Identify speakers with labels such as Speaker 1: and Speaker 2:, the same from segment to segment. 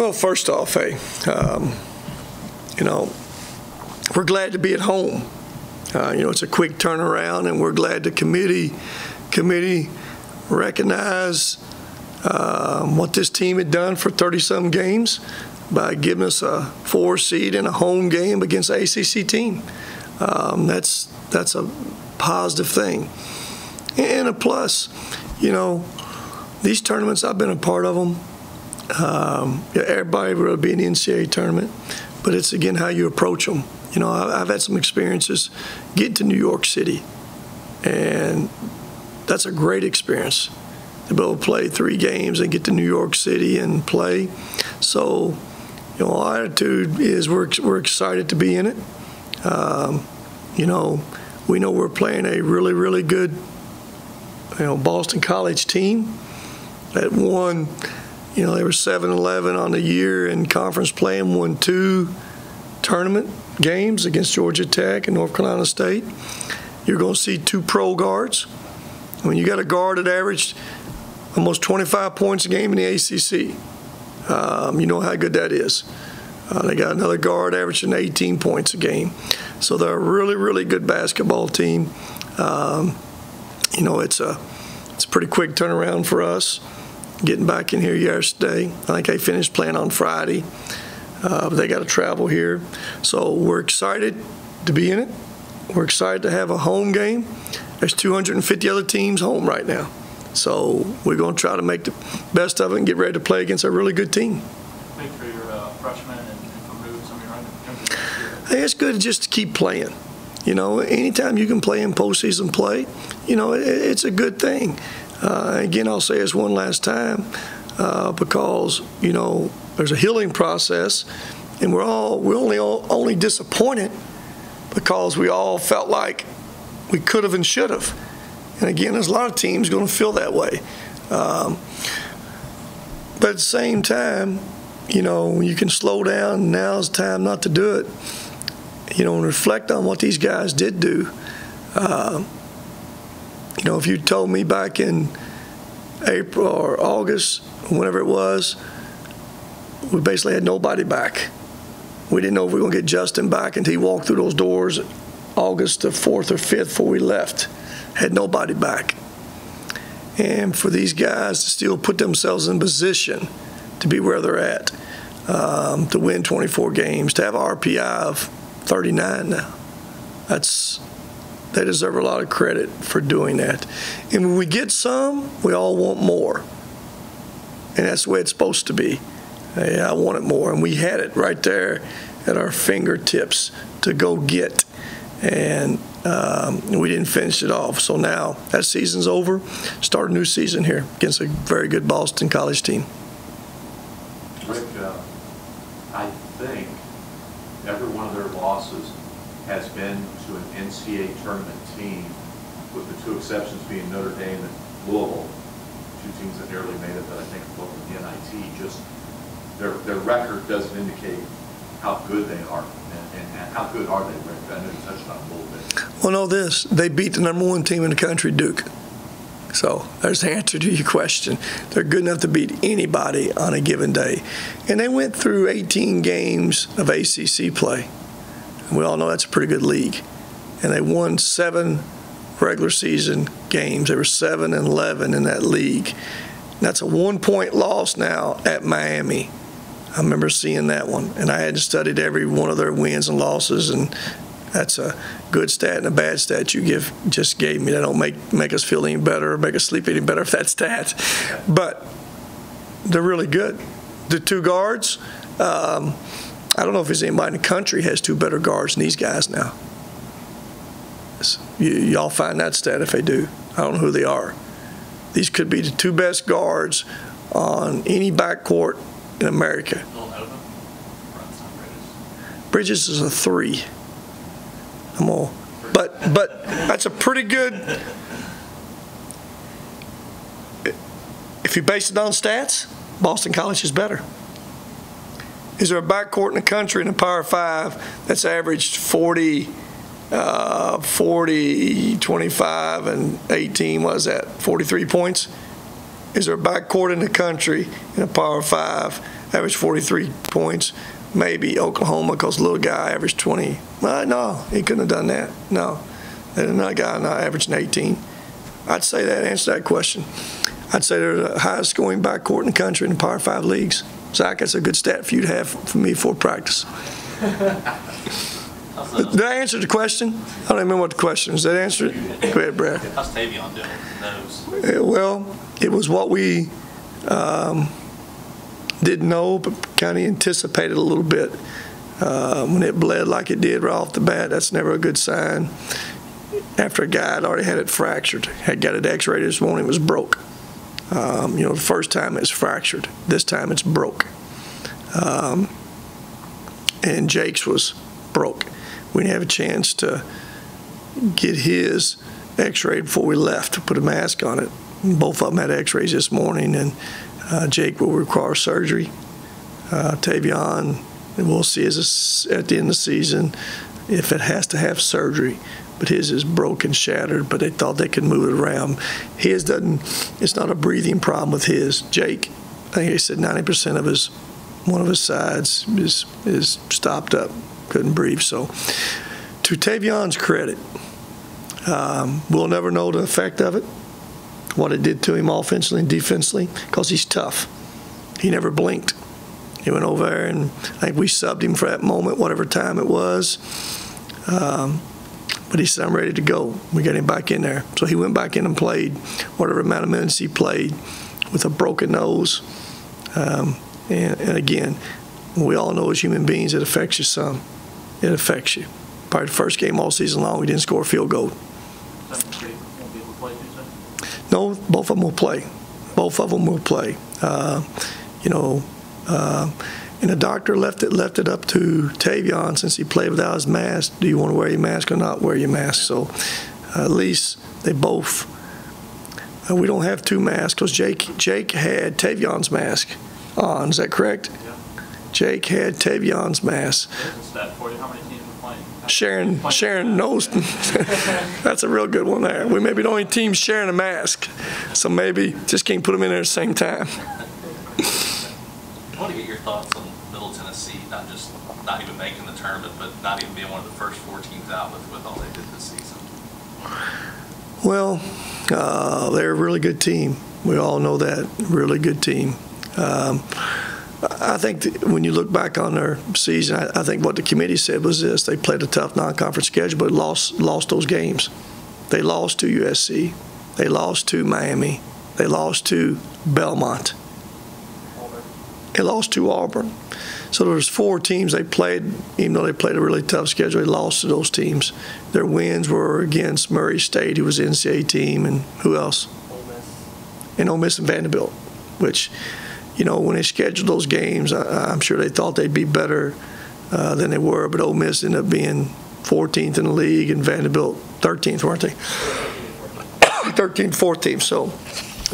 Speaker 1: Well, first off, hey, you know, we're glad to be at home. You know, it's a quick turnaround, and we're glad the committee recognized what this team had done for 30-some games by giving us a 4 seed in a home game against an ACC team. That's a positive thing. And a plus, you know, these tournaments, I've been a part of them. Everybody will be in the NCAA tournament, but it's, again, how you approach them. You know, I've had some experiences getting to New York City, and that's a great experience to be able to play 3 games and get to New York City and play. So, you know, our attitude is we're excited to be in it. You know, we know we're playing a really, really good, you know, Boston College team that won. You know, they were 7-11 on the year in conference play and won 2 tournament games against Georgia Tech and North Carolina State. You're going to see 2 pro guards. I mean, you got a guard that averaged almost 25 points a game in the ACC. You know how good that is. They got another guard averaging 18 points a game. So they're a really, really good basketball team. You know, it's a pretty quick turnaround for us. Getting back in here yesterday. I think they finished playing on Friday. But they got to travel here. So we're excited to be in it. We're excited to have a home game. There's 250 other teams home right now. So we're going to try to make the best of it and get ready to play against a really good team.
Speaker 2: Big for your freshmen and for moves. I mean,
Speaker 1: hey, it's good just to keep playing. You know, anytime you can play in postseason play, you know, it's a good thing. Again, I'll say this one last time because, you know, there's a healing process, and we're only disappointed because we all felt like we could have and should have. And again, there's a lot of teams going to feel that way. But at the same time, you know, when you can slow down, now's the time not to do it. You know, and reflect on what these guys did do. You know, if you told me back in April or August, whenever it was, we basically had nobody back. We didn't know if we were going to get Justin back until he walked through those doors August the 4th or 5th before we left. Had nobody back. And for these guys to still put themselves in position to be where they're at, to win 24 games, to have an RPI of 39 now, they deserve a lot of credit for doing that. And when we get some, we all want more. And that's the way it's supposed to be. Hey, I wanted more, and we had it right there at our fingertips to go get. And we didn't finish it off. So now that season's over. Start a new season here against a very good Boston College team.
Speaker 3: Rick, I think every one of their losses has been to an NCAA tournament team, with the 2 exceptions being Notre Dame and Louisville, 2 teams that nearly made it, but I think both of the NIT, just their record doesn't indicate how good they are. And how good are they, Rick? I know you touched on it a little bit.
Speaker 1: Well, know this. They beat the #1 team in the country, Duke. So there's the answer to your question. They're good enough to beat anybody on a given day. And they went through 18 games of ACC play. And we all know that's a pretty good league. And they won 7 regular season games. They were 7-11 in that league. And that's a 1-point loss now at Miami. I remember seeing that one, and I had studied every one of their wins and losses, and that's a good stat and a bad stat you just gave me. That don't make us feel any better or make us sleep any better if that stat. But they're really good. The 2 guards, I don't know if there's anybody in the country has 2 better guards than these guys now. Y'all find that stat if they do. I don't know who they are. These could be the 2 best guards on any backcourt in America. Bridges is a 3. But that's a pretty good. If you base it on stats, Boston College is better. Is there a backcourt in the country in the Power 5 that's averaged 40, 25, and 18? What is that? 43 points? Is there a backcourt in the country in a Power 5 averaged 43 points. Maybe Oklahoma, because little guy averaged 20. No, he couldn't have done that. No. And another guy not averaging 18. I'd say that answer that question. I'd say they're the highest scoring backcourt in the country in the Power 5 leagues. Zach, that's a good stat for you to have for me for practice. Did I answer the question? I don't remember what the question is. Did I answer it? Go ahead, Brad.
Speaker 2: How's Tavion doing with those?
Speaker 1: Well, it was what we didn't know, but kind of anticipated a little bit. When it bled like it did right off the bat, that's never a good sign. After a guy had already had it fractured, had got it x-rayed this morning, it was broke. The first time it's fractured. This time it's broke. And Jake's was broke. We didn't have a chance to get his x-rayed before we left to put a mask on it. Both of them had x-rays this morning, and Jake will require surgery. Tavion, and we'll see at the end of the season if it has to have surgery. But his is broken, shattered, but they thought they could move it around. His doesn't, it's not a breathing problem with his. Jake, I think they said 90% of one of his sides is stopped up, couldn't breathe. So to Tavion's credit, we'll never know the effect of it, what it did to him offensively and defensively, because he's tough. He never blinked. He went over there, and I think we subbed him for that moment, whatever time it was. But he said, I'm ready to go. We got him back in there. So he went back in and played whatever amount of minutes he played with a broken nose. And again, we all know as human beings, it affects you some. It affects you. Probably the first game all season long, we didn't score a field goal. No, both of them will play. Both of them will play. And the doctor left it up to Tavion, since he played without his mask. Do you want to wear your mask or not wear your mask? So at least they both. We don't have two masks because Jake had Tavion's mask on. Is that correct?
Speaker 2: Yeah.
Speaker 1: Jake had Tavion's mask.
Speaker 2: How many teams were playing?
Speaker 1: Sharon knows. That's a real good one there. We may be the only team sharing a mask, so maybe just can't put them in there at the same time.
Speaker 4: I want to get your thoughts on Middle Tennessee, not even making the tournament, but not even being one of the first 4 teams out with all they did this season.
Speaker 1: Well, they're a really good team. We all know that. Really good team. I think when you look back on their season, I think what the committee said was this: they played a tough non-conference schedule, but lost those games. They lost to USC. They lost to Miami. They lost to Belmont. They lost to Auburn. So there was 4 teams they played, even though they played a really tough schedule, they lost to those teams. Their wins were against Murray State, who was the NCAA team, and who else? Ole Miss. And Ole Miss and Vanderbilt, which, when they scheduled those games, I'm sure they thought they'd be better than they were, but Ole Miss ended up being 14th in the league, and Vanderbilt 13th, weren't they? 13th, 14th. So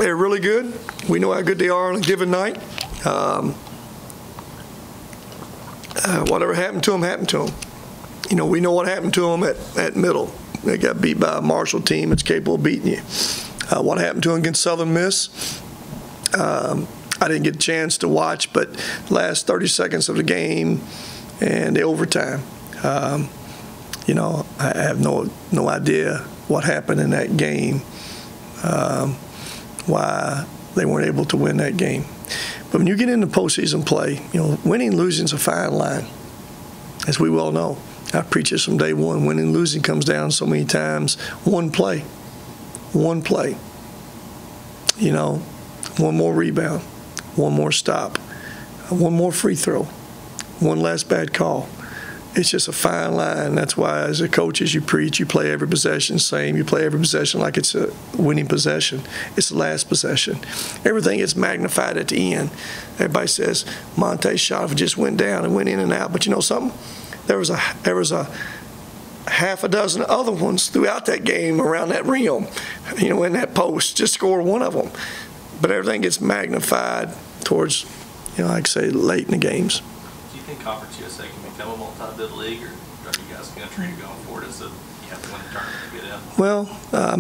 Speaker 1: they're really good. We know how good they are on a given night. Whatever happened to them, happened to them. We know what happened to them at Middle. They got beat by a Marshall team that's capable of beating you. What happened to them against Southern Miss? I didn't get a chance to watch, but last 30 seconds of the game and the overtime. I have no idea what happened in that game, why they weren't able to win that game. But when you get into postseason play, winning and losing is a fine line, as we well know. I preach this from day one. Winning and losing comes down so many times. One play. One more rebound, one more stop, one more free throw, one less bad call. It's just a fine line. That's why, as a coach, as you preach, you play every possession same. You play every possession like it's a winning possession. It's the last possession. Everything is magnified at the end. Everybody says Monte's shot if it just went down and went in and out. But you know something? There was a half a dozen other ones throughout that game around that rim, in that post. Just score one of them. But everything gets magnified towards, like I say, late in the games.
Speaker 4: Do you think Conference USA can become a multi-bid league, or are you guys going to treat it going forward as you have to win the tournament to get in?
Speaker 1: Well, I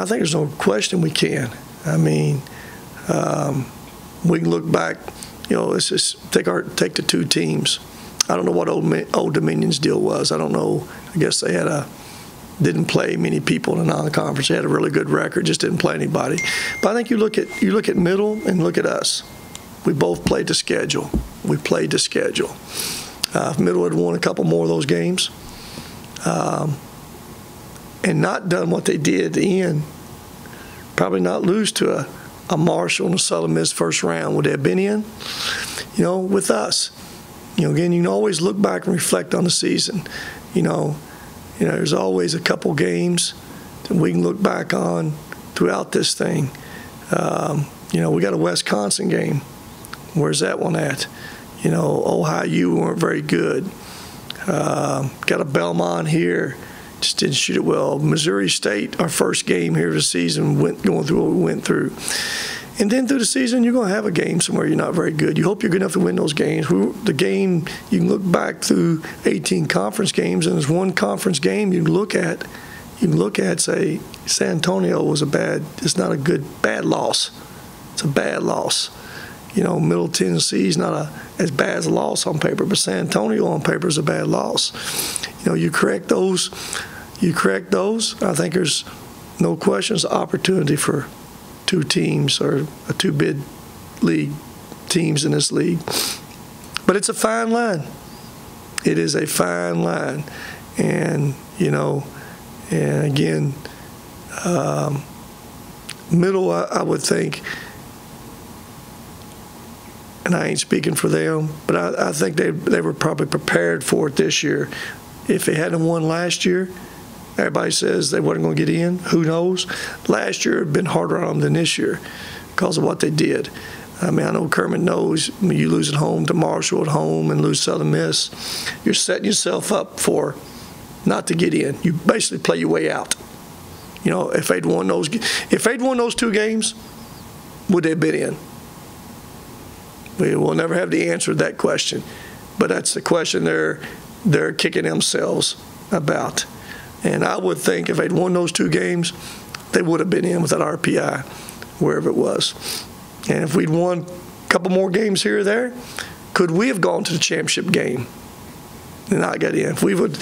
Speaker 1: think there's no question we can. We can look back let's just take the two teams. I don't know what Old Dominion's deal was. I don't know. I guess they didn't play many people in the non-conference. They had a really good record, just didn't play anybody. But I think you look at Middle and look at us. We both played the schedule. We played the schedule. If Middle had won a couple more of those games and not done what they did at the end, probably not lose to a Marshall and a Southern Miss first round. Would they have been in? With us. Again, you can always look back and reflect on the season. There's always a couple games that we can look back on throughout this thing. We got a Wisconsin game. Where's that one at? Ohio U weren't very good. Got a Belmont here, just didn't shoot it well. Missouri State, our first game here of the season, going through what we went through. And then through the season, you're going to have a game somewhere you're not very good. You hope you're good enough to win those games. The game, you can look back through 18 conference games, and there's one conference game you can look at, say, San Antonio it's not a bad loss. It's a bad loss. Middle Tennessee is not as bad as a loss on paper, but San Antonio on paper is a bad loss. You correct those. I think there's no question it's an opportunity for two teams or a two-bid league teams in this league. But it's a fine line. It is a fine line. And, and again, Middle, I would think, and I ain't speaking for them, but I think they were probably prepared for it this year. If they hadn't won last year, everybody says they weren't going to get in. Who knows? Last year had been harder on them than this year because of what they did. I know Kermit knows when you lose at home to Marshall at home and lose Southern Miss, you're setting yourself up for not to get in. You basically play your way out. If they'd won those two games, would they have been in? We will never have the answer to that question, but that's the question they're kicking themselves about. And I would think if they'd won those two games, they would have been in with that RPI, wherever it was. And if we'd won a couple more games here or there, could we have gone to the championship game and not got in? If we would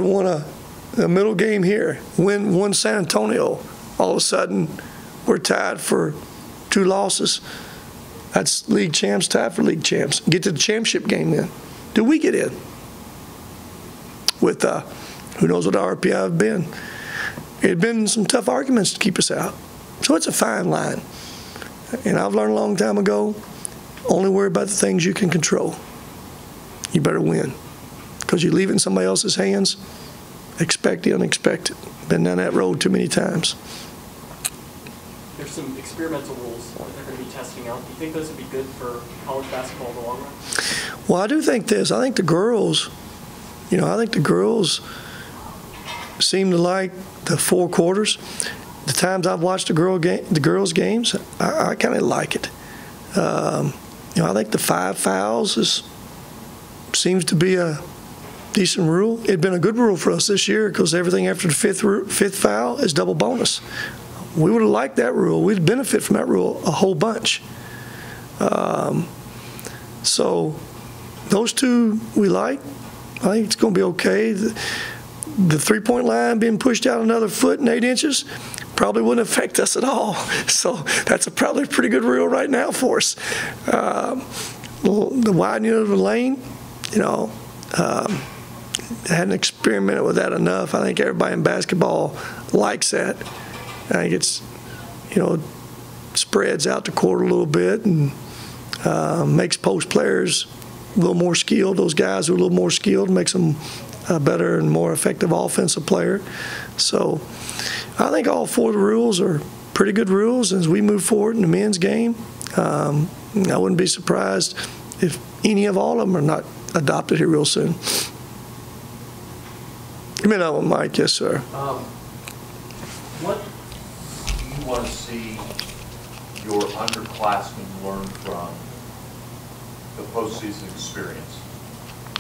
Speaker 1: have won a middle game here, won San Antonio, all of a sudden we're tied for 2 losses. That's league champs tied for league champs. Get to the championship game then. Do we get in? With who knows what the RPI have been. It had been some tough arguments to keep us out. So it's a fine line. And I've learned a long time ago, only worry about the things you can control. You better win. Because you leave it in somebody else's hands, expect the unexpected. Been down that road too many times.
Speaker 5: There's some experimental rules that they're going to be testing out. Do you think those would be good for college basketball in the long run?
Speaker 1: Well, I do think this. I think the girls, seem to like the 4 quarters. The times I've watched the girls' games, I kind of like it. I think the 5 fouls seems to be a decent rule. It'd been a good rule for us this year because everything after the fifth foul is double bonus. We would have liked that rule. We'd benefit from that rule a whole bunch. So those 2 we like. I think it's going to be okay. The 3-point line being pushed out another 1 and 8 inches probably wouldn't affect us at all. So that's probably a pretty good rule right now for us. The widening of the lane, hadn't experimented with that enough. I think everybody in basketball likes that. I think it's, spreads out the court a little bit and makes post players a little more skilled. Those guys who are a little more skilled makes them a better and more effective offensive player. So I think all 4 of the rules are pretty good rules as we move forward in the men's game. I wouldn't be surprised if any of all of them are not adopted here real soon. Give me that one, Mike. Yes, sir.
Speaker 3: What do you want to see your underclassmen learn from the postseason experience?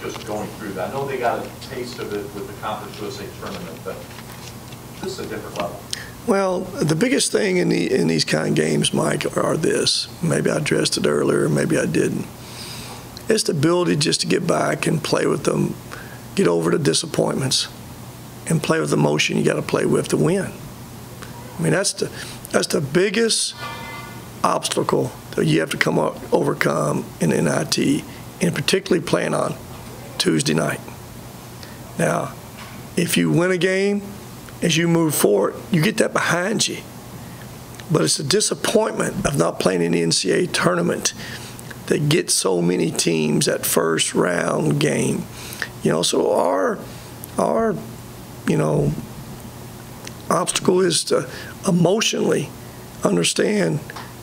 Speaker 3: Just going through that. I know they got a taste of it with the Conference USA tournament, but this is a different level.
Speaker 1: Well, the biggest thing in these kind of games, Mike, are this. Maybe I addressed it earlier, maybe I didn't. It's the ability just to get back and play with them, get over the disappointments, and play with the emotion you got to play with to win. I mean, that's the biggest obstacle that you have to overcome in NIT, and particularly playing on Tuesday night. Now, if you win a game, as you move forward, you get that behind you. But it's the disappointment of not playing in the NCAA tournament that gets so many teams that first round game. You know, so our obstacle is to emotionally understand,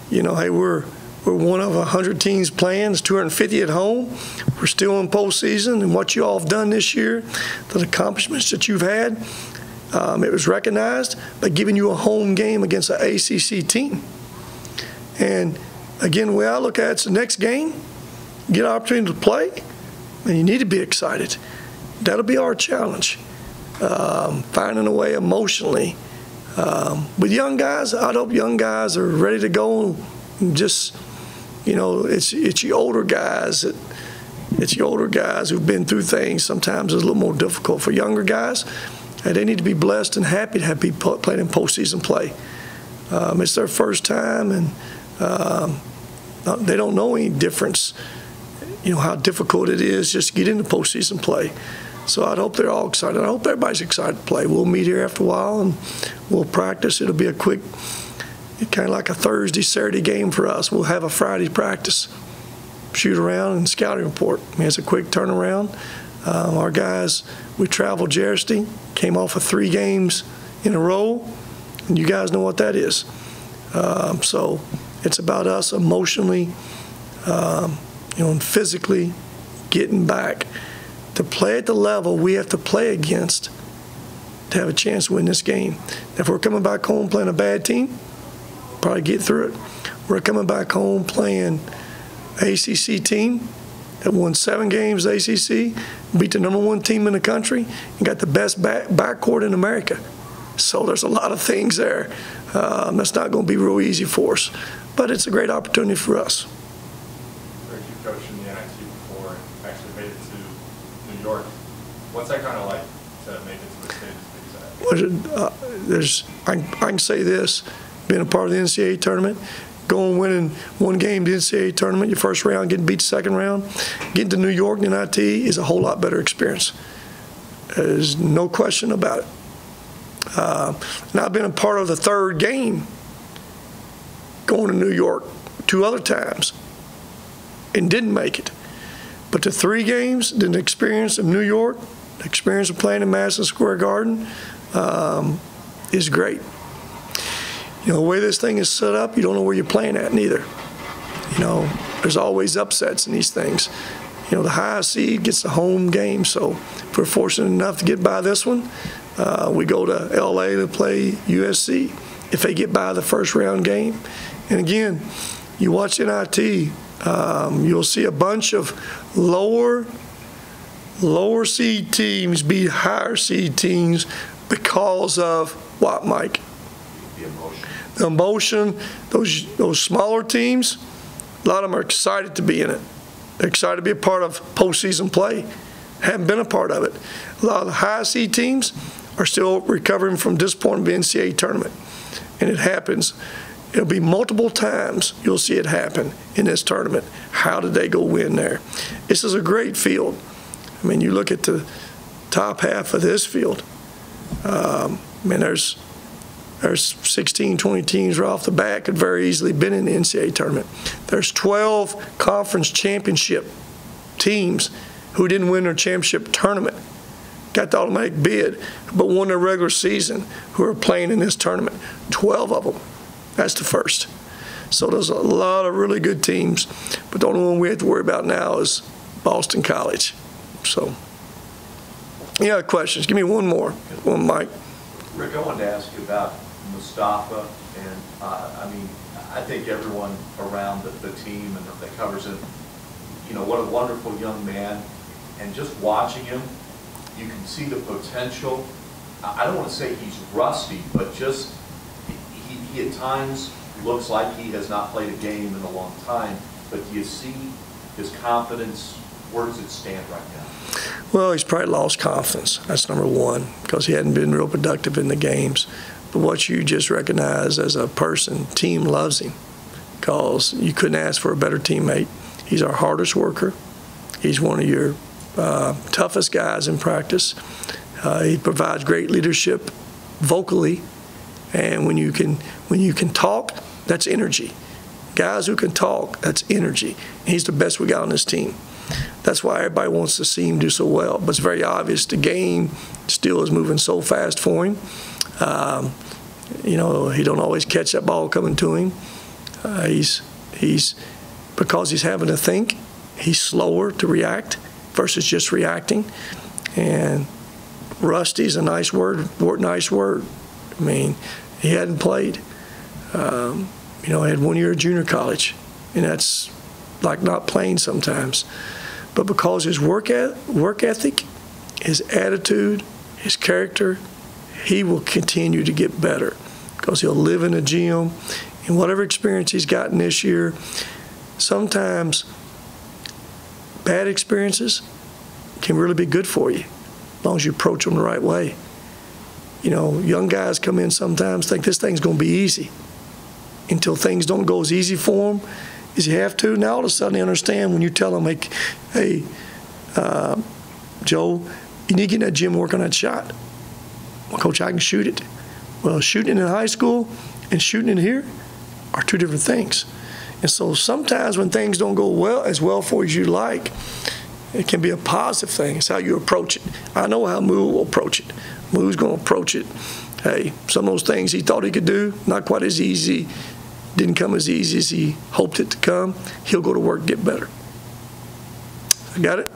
Speaker 1: hey, we're one of 100 teams playing. It's 250 at home. We're still in postseason, and what you all have done this year, the accomplishments that you've had, it was recognized by giving you a home game against an ACC team. And again, the way I look at it's the next game, you get an opportunity to play, and you need to be excited. That'll be our challenge, finding a way emotionally. With young guys, I hope young guys are ready to go and just, it's your older guys. It's your older guys who've been through things. Sometimes it's a little more difficult. For younger guys, they need to be blessed and happy to have people playing in postseason play. It's their first time, and they don't know any difference, how difficult it is just to get into postseason play. So I hope they're all excited. I hope everybody's excited to play. We'll meet here after a while, and we'll practice. It'll be a quick, kind of like a Thursday, Saturday game for us. We'll have a Friday practice, shoot around, and scouting report. I mean, it's a quick turnaround. Our guys, we traveled Jersey, came off of 3 games in a row, and you guys know what that is. So it's about us emotionally, and physically getting back to play at the level we have to play against to have a chance to win this game. If we're coming back home playing a bad team, probably get through it. We're coming back home playing ACC team that won 7 games ACC, beat the #1 team in the country, and got the best backcourt in America. So there's a lot of things there. That's not going to be real easy for us, but it's a great opportunity for us.
Speaker 6: Rick, you coached in the NIT before and actually made it to New York. What's that kind of like to make it to a stage as big as that?
Speaker 1: I can say this, being a part of the NCAA tournament, going winning 1 game in the NCAA tournament, your first round, getting beat the second round, getting to New York in NIT is a whole lot better experience. There's no question about it. And I've been a part of the 3rd game going to New York 2 other times and didn't make it. But the 3 games, the experience of New York, the experience of playing in Madison Square Garden is great. The way this thing is set up, you don't know where you're playing at neither. There's always upsets in these things. The highest seed gets the home game, so if we're fortunate enough to get by this one, we go to LA to play USC if they get by the first round game. And again, you watch NIT, you'll see a bunch of lower seed teams beat higher seed teams because of what, Mike?
Speaker 3: The emotion.
Speaker 1: The emotion. Those smaller teams, a lot of them are excited to be in it. They're excited to be a part of postseason play. Haven't been a part of it. A lot of the high seed teams are still recovering from disappointment in the NCAA tournament. And it happens. It'll be multiple times you'll see it happen in this tournament. How did they go win there? This is a great field. I mean, you look at the top half of this field. There's 16, 20 teams right off the bat could very easily been in the NCAA tournament. There's 12 conference championship teams who didn't win their championship tournament, got the automatic bid, but won their regular season, who are playing in this tournament. 12 of them. That's the first. So there's a lot of really good teams, but the only one we have to worry about now is Boston College. So, any other questions? Give me one more. One, Mike.
Speaker 3: Rick, I wanted to ask you about Mustafa, and I think everyone around the team and that covers it, what a wonderful young man, and just watching him, you can see the potential. I don't want to say he's rusty, but just he at times looks like he has not played a game in a long time, but do you see his confidence? Where does it stand right now?
Speaker 1: Well, he's probably lost confidence. That's number one, because he hadn't been real productive in the games. But what you just recognize as a person, team loves him, because you couldn't ask for a better teammate. He's our hardest worker. He's one of your toughest guys in practice. He provides great leadership vocally, and when you can talk, that's energy. Guys who can talk, that's energy. And he's the best we got on this team. That's why everybody wants to see him do so well. But it's very obvious the game still is moving so fast for him. You know, he don't always catch that ball coming to him. Because he's having to think, he's slower to react versus just reacting. And rusty's a nice word. I mean, he hadn't played. You know, he had 1 year of junior college, and that's like not playing sometimes. But because his work ethic, his attitude, his character, he will continue to get better, because he'll live in a gym. And whatever experience he's gotten this year, sometimes bad experiences can really be good for you, as long as you approach them the right way. You know, young guys come in sometimes think this thing's going to be easy, until things don't go as easy for them as you have to. Now all of a sudden they understand when you tell them, hey, Joe, you need to get in that gym, work on that shot. Well, Coach, I can shoot it. Well, shooting in high school and shooting in here are two different things. And so sometimes when things don't go as well for you as you like, it can be a positive thing. It's how you approach it. I know how Moo will approach it. Moo's going to approach it. Hey, some of those things he thought he could do, not quite as easy, didn't come as easy as he hoped it to come. He'll go to work and get better. I got it?